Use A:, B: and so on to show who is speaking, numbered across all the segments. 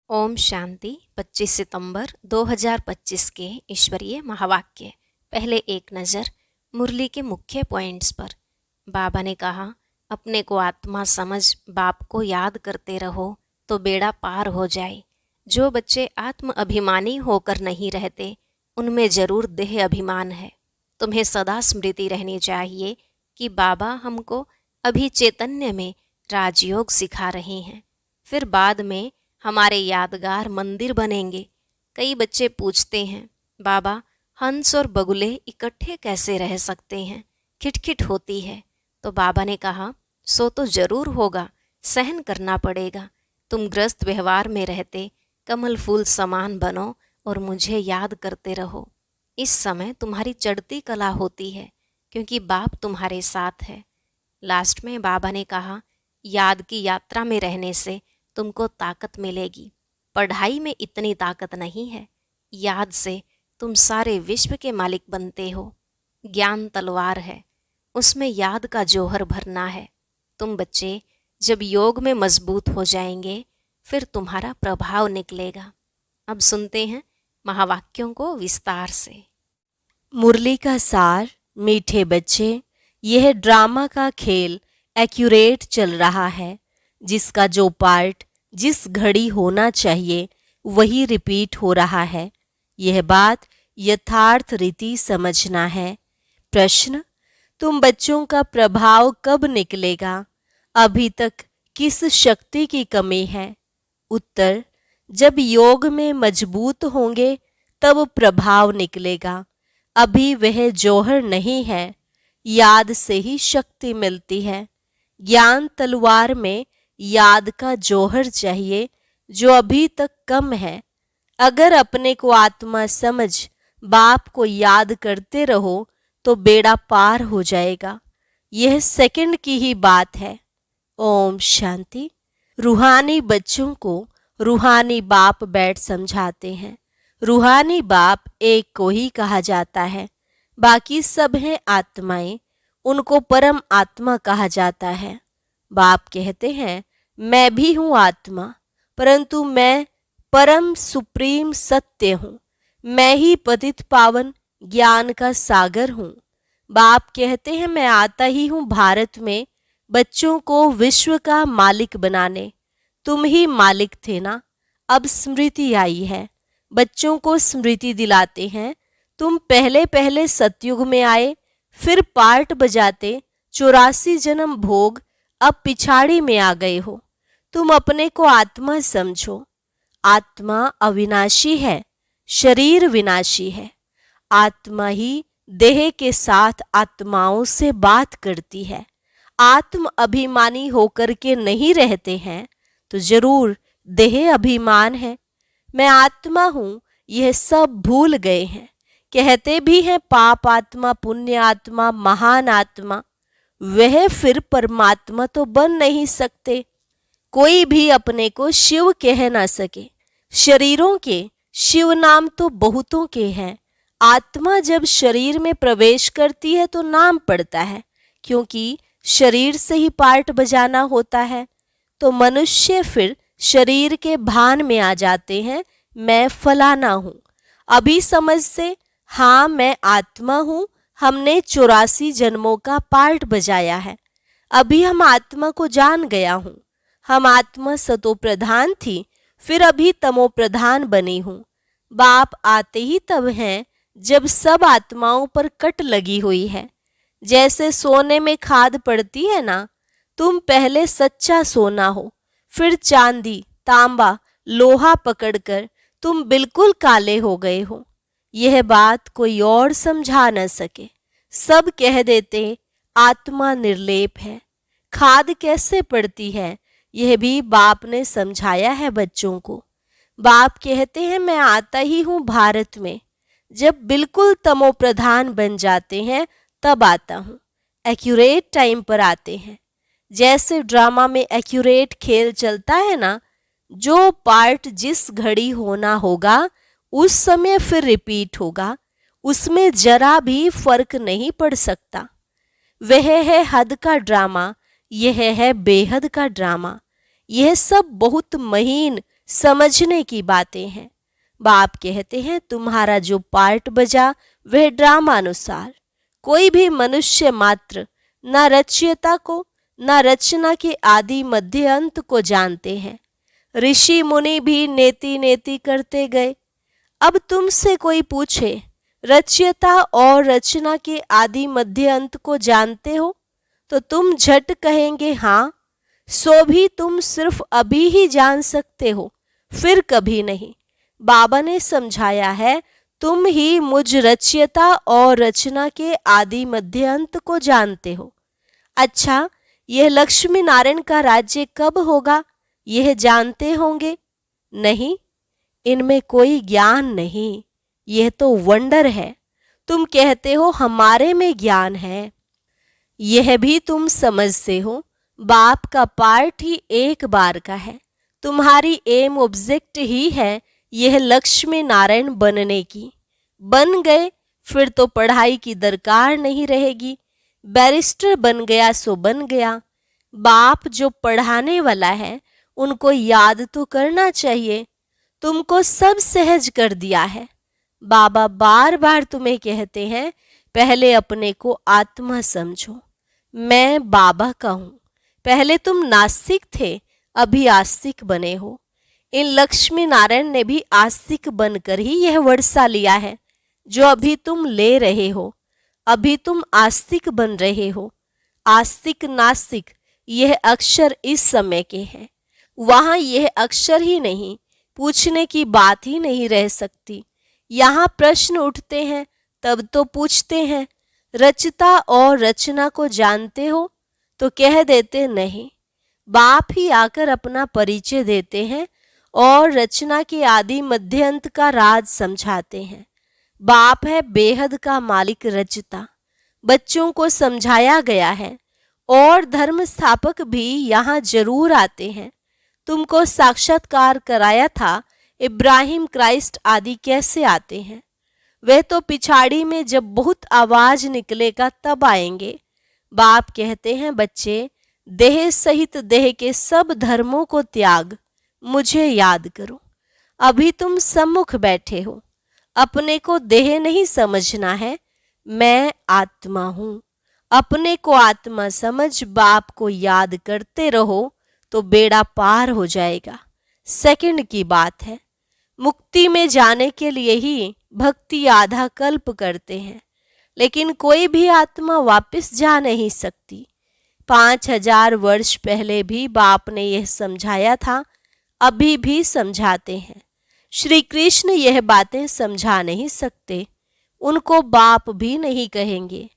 A: ओम शांति। 25 सितंबर 2025 के ईश्वरीय महावाक्य। पहले एक नज़र मुरली के मुख्य पॉइंट्स पर। बाबा ने कहा, अपने को आत्मा समझ बाप को याद करते रहो तो बेड़ा पार हो जाए। जो बच्चे आत्म अभिमानी होकर नहीं रहते उनमें जरूर देह अभिमान है। तुम्हें सदा स्मृति रहनी चाहिए कि बाबा हमको अभी चैतन्य में राजयोग सिखा रहे हैं, फिर बाद में हमारे यादगार मंदिर बनेंगे। कई बच्चे पूछते हैं, बाबा हंस और बगुले इकट्ठे कैसे रह सकते हैं, खिटखिट होती है। तो बाबा ने कहा, सो तो जरूर होगा, सहन करना पड़ेगा। तुम ग्रस्त व्यवहार में रहते कमल फूल समान बनो और मुझे याद करते रहो। इस समय तुम्हारी चढ़ती कला होती है क्योंकि बाप तुम्हारे साथ है। लास्ट में बाबा ने कहा, याद की यात्रा में रहने से तुमको ताकत मिलेगी। पढ़ाई में इतनी ताकत नहीं है, याद से तुम सारे विश्व के मालिक बनते हो। ज्ञान तलवार है, उसमें याद का जौहर भरना है। तुम बच्चे जब योग में मजबूत हो जाएंगे फिर तुम्हारा प्रभाव निकलेगा। अब सुनते हैं महावाक्यों को विस्तार से।
B: मुरली का सार। मीठे बच्चे, यह ड्रामा का खेल एक्यूरेट चल रहा है, जिसका जो पार्ट जिस घड़ी होना चाहिए वही रिपीट हो रहा है। यह बात यथार्थ रीति समझना है। प्रश्न, तुम बच्चों का प्रभाव कब निकलेगा? अभी तक किस शक्ति की कमी है? उत्तर, जब योग में मजबूत होंगे तब प्रभाव निकलेगा। अभी वह जौहर नहीं है, याद से ही शक्ति मिलती है। ज्ञान तलवार में याद का जौहर चाहिए जो अभी तक कम है। अगर अपने को आत्मा समझ बाप को याद करते रहो तो बेड़ा पार हो जाएगा। यह सेकंड की ही बात है। ओम शांति। रूहानी बच्चों को रूहानी बाप बैठ समझाते हैं। रूहानी बाप एक को ही कहा जाता है, बाकी सब हैं आत्माएं, उनको परम आत्मा कहा जाता है। बाप कहते हैं, मैं भी हूँ आत्मा, परंतु मैं परम सुप्रीम सत्य हूँ। मैं ही पतित पावन ज्ञान का सागर हूँ। बाप कहते हैं, मैं आता ही हूँ भारत में बच्चों को विश्व का मालिक बनाने। तुम ही मालिक थे ना, अब स्मृति आई है। बच्चों को स्मृति दिलाते हैं, तुम पहले पहले सतयुग में आए, फिर पार्ट बजाते 84 जन्म भोग, अब पिछाड़ी में आ गए हो। तुम अपने को आत्मा समझो। आत्मा अविनाशी है, शरीर विनाशी है। आत्मा ही देह के साथ आत्माओं से बात करती है। आत्म अभिमानी होकर के नहीं रहते हैं तो जरूर देह अभिमान है। मैं आत्मा हूँ, यह सब भूल गए हैं। कहते भी हैं पाप आत्मा, पुण्य आत्मा, महान आत्मा। वह फिर परमात्मा तो बन नहीं सकते। कोई भी अपने को शिव कह ना सके। शरीरों के शिव नाम तो बहुतों के हैं। आत्मा जब शरीर में प्रवेश करती है तो नाम पड़ता है, क्योंकि शरीर से ही पार्ट बजाना होता है। तो मनुष्य फिर शरीर के भान में आ जाते हैं, मैं फलाना हूँ। अभी समझ से, हाँ मैं आत्मा हूँ, हमने 84 जन्मों का पार्ट बजाया है। अभी हम आत्मा को जान गया हूँ। हम आत्मा सतो प्रधान थी, फिर अभी तमो प्रधान बनी हूँ। बाप आते ही तब हैं जब सब आत्माओं पर कट लगी हुई है। जैसे सोने में खाद पड़ती है ना, तुम पहले सच्चा सोना हो, फिर चांदी, तांबा, लोहा पकड़कर तुम बिल्कुल काले हो गए हो। यह बात कोई और समझा न सके। सब कह देते आत्मा निर्लेप है। खाद कैसे पड़ती है यह भी बाप ने समझाया है बच्चों को। बाप कहते हैं, मैं आता ही हूँ भारत में। जब बिल्कुल तमो प्रधान बन जाते हैं तब आता हूँ। एक्यूरेट टाइम पर आते हैं। जैसे ड्रामा में एक्यूरेट खेल चलता है ना, जो पार्ट जिस घड़ी होना होगा उस समय फिर रिपीट होगा। उसमें जरा भी फर्क नहीं पड़ सकता। वह है हद का ड्रामा, यह है बेहद का ड्रामा। यह सब बहुत महीन समझने की बातें हैं। बाप कहते हैं तुम्हारा जो पार्ट बजा वह ड्रामा अनुसार। कोई भी मनुष्य मात्र न रचयिता को न रचना के आदि मध्य अंत को जानते हैं। ऋषि मुनि भी नेति नेति करते गए। अब तुमसे कोई पूछे रचयिता और रचना के आदि मध्य अंत को जानते हो, तो तुम झट कहेंगे हाँ। सो भी तुम सिर्फ अभी ही जान सकते हो, फिर कभी नहीं। बाबा ने समझाया है तुम ही मुझ रचयिता और रचना के आदि मध्य अंत को जानते हो। अच्छा, यह लक्ष्मी नारायण का राज्य कब होगा यह जानते होंगे? नहीं, इनमें कोई ज्ञान नहीं, यह तो वंडर है। तुम कहते हो हमारे में ज्ञान है, यह भी तुम समझते हो। बाप का पार्ट ही एक बार का है। तुम्हारी एम ऑब्जेक्ट ही है यह लक्ष्मी नारायण बनने की। बन गए फिर तो पढ़ाई की दरकार नहीं रहेगी। बैरिस्टर बन गया सो बन गया। बाप जो पढ़ाने वाला है उनको याद तो करना चाहिए। तुमको सब सहज कर दिया है। बाबा बार बार तुम्हें कहते हैं पहले अपने को आत्मा समझो। मैं बाबा का हूं। पहले तुम नास्तिक थे, अभी आस्तिक बने हो। इन लक्ष्मी नारायण ने भी आस्तिक बनकर ही यह वर्षा लिया है जो अभी तुम ले रहे हो। अभी तुम आस्तिक बन रहे हो। आस्तिक नास्तिक यह अक्षर इस समय के हैं। वहां यह अक्षर ही नहीं, पूछने की बात ही नहीं रह सकती। यहाँ प्रश्न उठते हैं तब तो पूछते हैं रचता और रचना को जानते हो, तो कह देते नहीं। बाप ही आकर अपना परिचय देते हैं और रचना के आदि मध्य अंत का राज समझाते हैं। बाप है बेहद का मालिक रचता। बच्चों को समझाया गया है और धर्म स्थापक भी यहाँ जरूर आते हैं। तुमको साक्षात्कार कराया था इब्राहिम क्राइस्ट आदि कैसे आते हैं। वह तो पिछाड़ी में जब बहुत आवाज निकलेगा तब आएंगे। बाप कहते हैं बच्चे, देह सहित देह के सब धर्मों को त्याग मुझे याद करो। अभी तुम सम्मुख बैठे हो। अपने को देह नहीं समझना है, मैं आत्मा हूं। अपने को आत्मा समझ बाप को याद करते रहो तो बेड़ा पार हो जाएगा। सेकंड की बात है, मुक्ति में जाने के लिए ही भक्ति आधा कल्प करते हैं, लेकिन कोई भी आत्मा वापस जा नहीं सकती। 5000 वर्ष पहले भी बाप ने यह समझाया था, अभी भी समझाते हैं। श्री कृष्ण यह बातें समझा नहीं सकते, उनको बाप भी नहीं कहेंगे।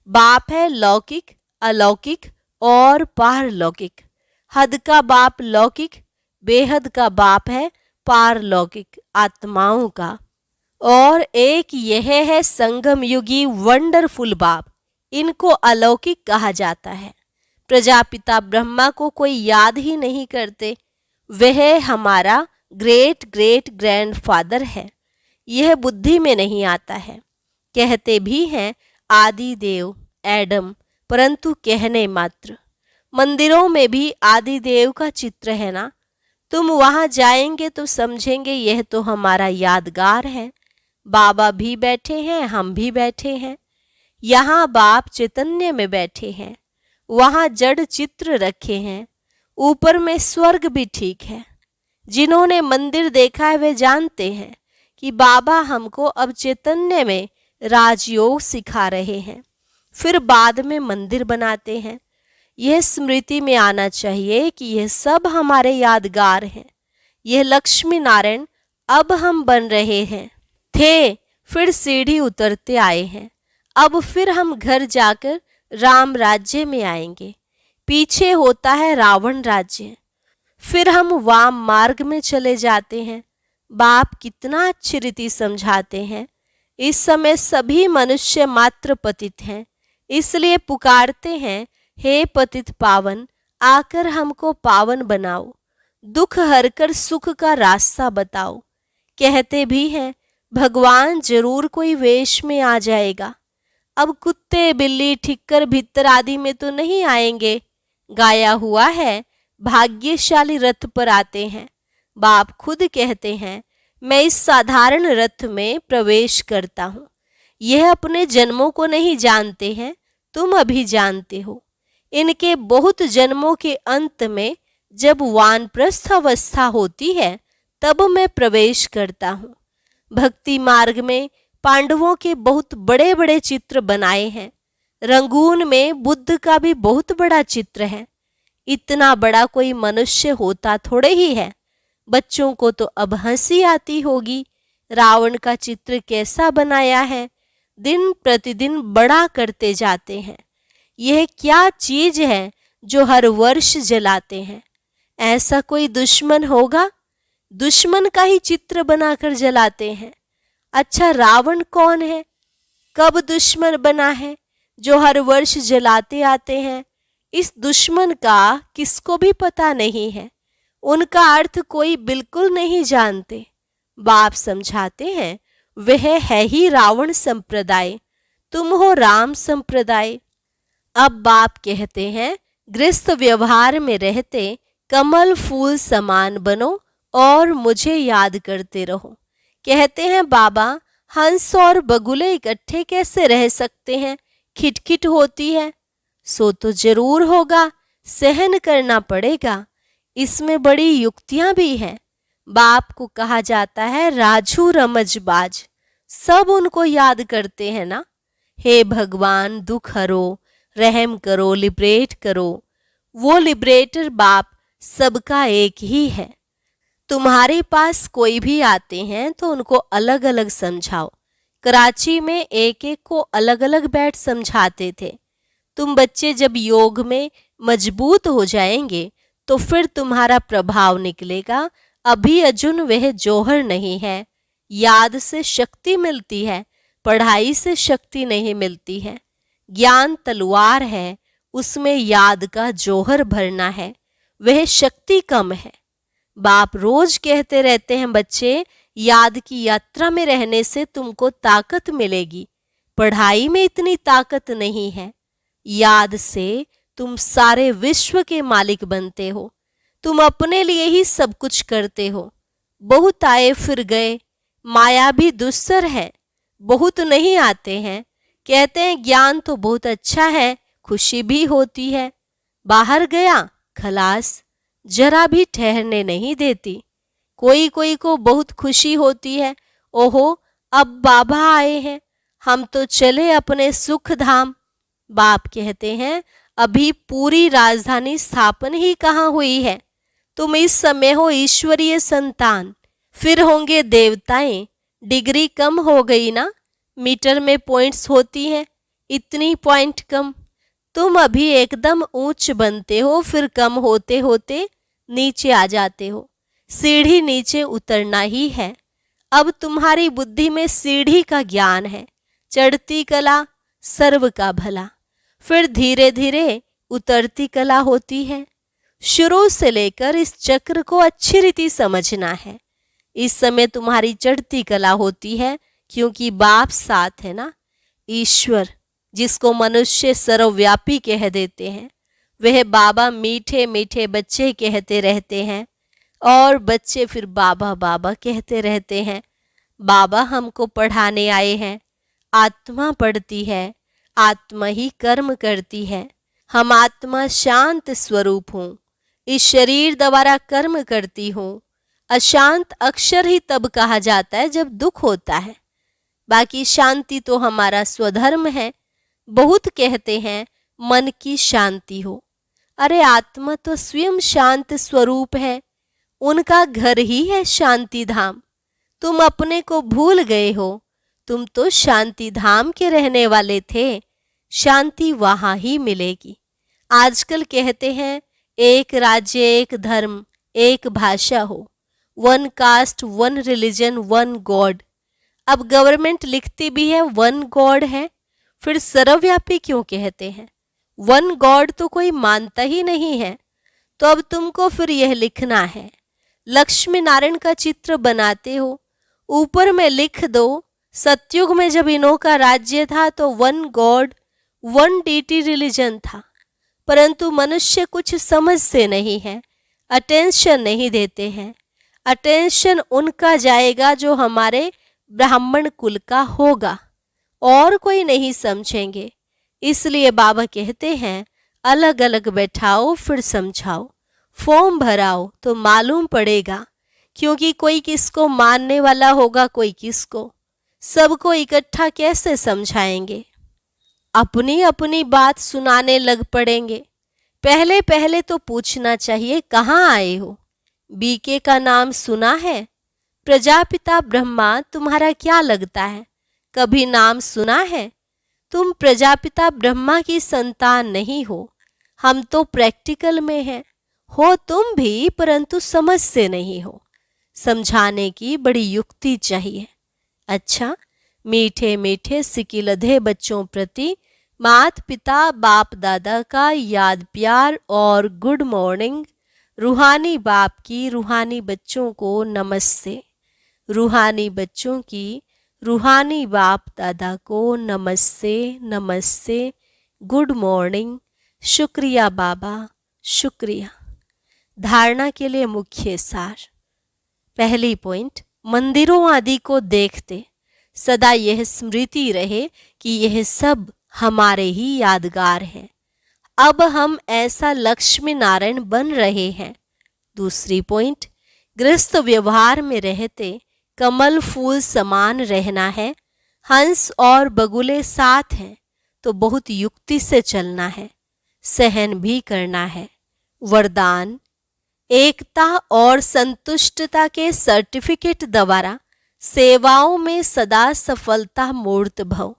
B: बाप है लौकिक, अलौकिक और पारलौकिक। हद का बाप लौकिक, बेहद का बाप है पारलौकिक आत्माओं का। और एक यह है संगम युगी वंडरफुल बाप, इनको अलौकिक कहा जाता है। प्रजापिता ब्रह्मा को कोई याद ही नहीं करते, वह हमारा ग्रेट ग्रेट ग्रैंडफादर है। यह बुद्धि में नहीं आता है। कहते भी हैं आदि देव एडम, परंतु कहने मात्र। मंदिरों में भी आदि देव का चित्र है ना। तुम वहां जाएंगे तो समझेंगे यह तो हमारा यादगार है। बाबा भी बैठे हैं, हम भी बैठे हैं। यहाँ बाप चैतन्य में बैठे हैं, वहां जड़ चित्र रखे हैं। ऊपर में स्वर्ग भी ठीक है। जिन्होंने मंदिर देखा है वे जानते हैं कि बाबा हमको अब चैतन्य में राजयोग सिखा रहे हैं, फिर बाद में मंदिर बनाते हैं। यह स्मृति में आना चाहिए कि यह सब हमारे यादगार हैं। यह लक्ष्मी नारायण अब हम बन रहे हैं, थे फिर सीढ़ी उतरते आए हैं। अब फिर हम घर जाकर राम राज्य में आएंगे। पीछे होता है रावण राज्य, फिर हम वाम मार्ग में चले जाते हैं। बाप कितना अच्छी रीति समझाते हैं। इस समय सभी मनुष्य मात्र पतित हैं, इसलिए पुकारते हैं हे पतित पावन, आकर हमको पावन बनाओ, दुख हरकर सुख का रास्ता बताओ। कहते भी हैं भगवान जरूर कोई वेश में आ जाएगा। अब कुत्ते बिल्ली ठिक्कर भित्तर आदि में तो नहीं आएंगे। गाया हुआ है भाग्यशाली रथ पर आते हैं, बाप खुद कहते हैं, मैं इस साधारण रथ में प्रवेश करता हूँ। यह अपने जन्मों को नहीं जानते हैं, तुम अभी जानते हो। इनके बहुत जन्मों के अंत में जब वानप्रस्थ अवस्था होती है तब मैं प्रवेश करता हूँ। भक्ति मार्ग में पांडवों के बहुत बड़े बड़े चित्र बनाए हैं। रंगून में बुद्ध का भी बहुत बड़ा चित्र है। इतना बड़ा कोई मनुष्य होता थोड़े ही है। बच्चों को तो अब हंसी आती होगी। रावण का चित्र कैसा बनाया है, दिन प्रतिदिन बड़ा करते जाते हैं। यह क्या चीज है जो हर वर्ष जलाते हैं? ऐसा कोई दुश्मन होगा? दुश्मन का ही चित्र बनाकर जलाते हैं। अच्छा, रावण कौन है? कब दुश्मन बना है जो हर वर्ष जलाते आते हैं? इस दुश्मन का किसको भी पता नहीं है। उनका अर्थ कोई बिल्कुल नहीं जानते। बाप समझाते हैं, वह है ही रावण संप्रदाय, तुम हो राम संप्रदाय। अब बाप कहते हैं, गृहस्थ व्यवहार में रहते कमल फूल समान बनो और मुझे याद करते रहो। कहते हैं बाबा, हंस और बगुले इकट्ठे कैसे रह सकते हैं? खिटखिट होती है। सो तो जरूर होगा, सहन करना पड़ेगा। इसमें बड़ी युक्तियां भी हैं। बाप को कहा जाता है राजू रमजबाज। सब उनको याद करते हैं ना। हे भगवान, दुख हरो, रहम करो, लिबरेट करो। वो लिबरेटर बाप सबका एक ही है। तुम्हारे पास कोई भी आते हैं तो उनको अलग अलग समझाओ। कराची में एक एक को अलग अलग बैठ समझाते थे। तुम बच्चे जब योग में मजबूत हो जाएंगे तो फिर तुम्हारा प्रभाव निकलेगा। अभी अर्जुन वह जौहर नहीं है। याद से शक्ति मिलती है, पढ़ाई से शक्ति नहीं मिलती है। ज्ञान तलवार है, उसमें याद का जौहर भरना है, वह शक्ति कम है। बाप रोज कहते रहते हैं, बच्चे याद की यात्रा में रहने से तुमको ताकत मिलेगी। पढ़ाई में इतनी ताकत नहीं है। याद से तुम सारे विश्व के मालिक बनते हो। तुम अपने लिए ही सब कुछ करते हो। बहुत आए फिर गए, माया भी दुस्सर है, बहुत नहीं आते हैं। कहते हैं ज्ञान तो बहुत अच्छा है, खुशी भी होती है। बाहर गया खलास, जरा भी ठहरने नहीं देती। कोई कोई को बहुत खुशी होती है, ओहो अब बाबा आए हैं, हम तो चले अपने सुख धाम। बाप कहते हैं, अभी पूरी राजधानी स्थापन ही कहाँ हुई है। तुम इस समय हो ईश्वरीय संतान, फिर होंगे देवताएं। डिग्री कम हो गई ना, मीटर में पॉइंट्स होती हैं, इतनी पॉइंट कम। तुम अभी एकदम ऊंच बनते हो, फिर कम होते होते नीचे आ जाते हो। सीढ़ी नीचे उतरना ही है। अब तुम्हारी बुद्धि में सीढ़ी का ज्ञान है। चढ़ती कला सर्व का भला, फिर धीरे धीरे उतरती कला होती है। शुरू से लेकर इस चक्र को अच्छी रीति समझना है। इस समय तुम्हारी चढ़ती कला होती है क्योंकि बाप साथ है ना। ईश्वर, जिसको मनुष्य सर्वव्यापी कह देते हैं, वह बाबा मीठे मीठे बच्चे कहते रहते हैं और बच्चे फिर बाबा बाबा कहते रहते हैं। बाबा हमको पढ़ाने आए हैं। आत्मा पढ़ती है, आत्मा ही कर्म करती है। हम आत्मा शांत स्वरूप हूँ, इस शरीर द्वारा कर्म करती हूँ। अशांत अक्षर ही तब कहा जाता है जब दुख होता है। बाकी शांति तो हमारा स्वधर्म है। बहुत कहते हैं मन की शांति हो। अरे आत्मा तो स्वयं शांत स्वरूप है, उनका घर ही है शांति धाम। तुम अपने को भूल गए हो, तुम तो शांति धाम के रहने वाले थे। शांति वहां ही मिलेगी। आजकल कहते हैं एक राज्य, एक धर्म, एक भाषा हो, one cast, one religion, one God. अब गवर्नमेंट लिखती भी है वन गॉड है, फिर सर्वव्यापी क्यों कहते हैं? वन गॉड तो कोई मानता ही नहीं है। तो अब तुमको फिर यह लिखना है। लक्ष्मी नारायण का चित्र बनाते हो, ऊपर में लिख दो, सतयुग में जब इन्हों का राज्य था तो one god, one deity religion था। परंतु मनुष्य कुछ समझते नहीं है, अटेंशन नहीं देते हैं। अटेंशन उनका जाएगा जो हमारे ब्राह्मण कुल का होगा, और कोई नहीं समझेंगे। इसलिए बाबा कहते हैं अलग अलग बैठाओ फिर समझाओ, फॉर्म भराओ तो मालूम पड़ेगा, क्योंकि कोई किसको मानने वाला होगा, कोई किसको। सबको इकट्ठा कैसे समझाएंगे? अपनी अपनी बात सुनाने लग पड़ेंगे। पहले पहले तो पूछना चाहिए कहाँ आए हो, बीके का नाम सुना है? प्रजापिता ब्रह्मा तुम्हारा क्या लगता है, कभी नाम सुना है? तुम प्रजापिता ब्रह्मा की संतान नहीं हो, हम तो प्रैक्टिकल में हैं। हो तुम भी, परंतु समझ से नहीं हो। समझाने की बड़ी युक्ति चाहिए। अच्छा, मीठे मीठे सिकिलधे बच्चों प्रति मात पिता बाप दादा का याद प्यार और गुड मॉर्निंग। रूहानी बाप की रूहानी बच्चों को नमस्ते। रूहानी बच्चों की रूहानी बाप दादा को नमस्ते नमस्ते, गुड मॉर्निंग। शुक्रिया बाबा, शुक्रिया। धारणा के लिए मुख्य सार। पहली पॉइंट, मंदिरों आदि को देखते सदा यह स्मृति रहे कि यह सब हमारे ही यादगार हैं। अब हम ऐसा लक्ष्मी नारायण बन रहे हैं। दूसरी पॉइंट, गृहस्थ व्यवहार में रहते कमल फूल समान रहना है। हंस और बगुले साथ हैं तो बहुत युक्ति से चलना है, सहन भी करना है। वरदान, एकता और संतुष्टता के सर्टिफिकेट द्वारा सेवाओं में सदा सफलता मूर्त भव।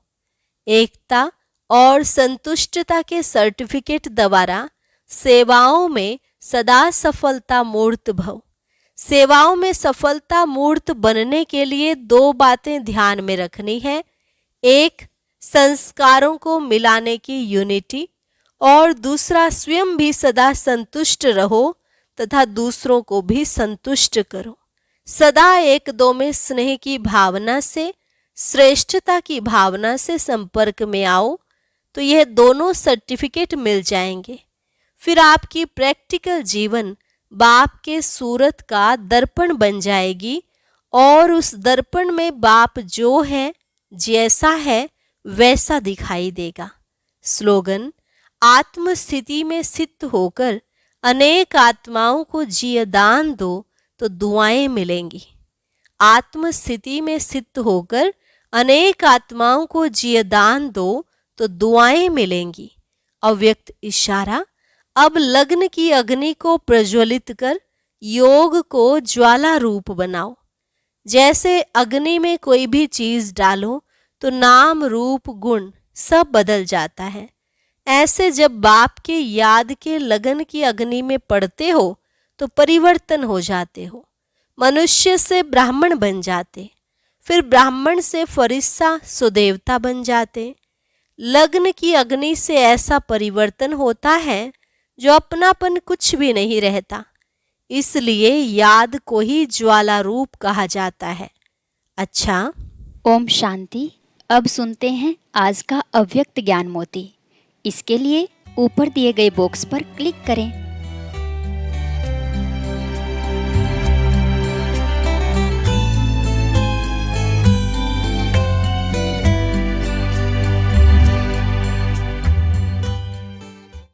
B: एकता और संतुष्टता के सर्टिफिकेट द्वारा सेवाओं में सदा सफलता मूर्त भव। सेवाओं में सफलता मूर्त बनने के लिए दो बातें ध्यान में रखनी है। एक, संस्कारों को मिलाने की यूनिटी, और दूसरा, स्वयं भी सदा संतुष्ट रहो तथा दूसरों को भी संतुष्ट करो। सदा एक दो में स्नेह की भावना से, श्रेष्ठता की भावना से संपर्क में आओ तो यह दोनों सर्टिफिकेट मिल जाएंगे। फिर आपकी प्रैक्टिकल जीवन बाप के सूरत का दर्पण बन जाएगी, और उस दर्पण में बाप जो है, जैसा है, वैसा दिखाई देगा। स्लोगन, आत्म स्थिति में स्थित होकर अनेक आत्माओं को जियदान दो तो दुआएं मिलेंगी। आत्म स्थिति में स्थित होकर अनेक आत्माओं को जियदान दो तो दुआएं मिलेंगी। अव्यक्त इशारा, अब लग्न की अग्नि को प्रज्वलित कर योग को ज्वाला रूप बनाओ। जैसे अग्नि में कोई भी चीज डालो तो नाम रूप गुण सब बदल जाता है, ऐसे जब बाप के याद के लगन की अग्नि में पड़ते हो तो परिवर्तन हो जाते हो। मनुष्य से ब्राह्मण बन जाते, फिर ब्राह्मण से फरिश्ता सुदेवता बन जाते। लग्न की अग्नि से ऐसा परिवर्तन होता है जो अपनापन कुछ भी नहीं रहता, इसलिए याद को ही ज्वाला रूप कहा जाता है। अच्छा,
C: ओम शांति। अब सुनते हैं आज का अव्यक्त ज्ञान मोती। इसके लिए ऊपर दिए गए बॉक्स पर क्लिक करें।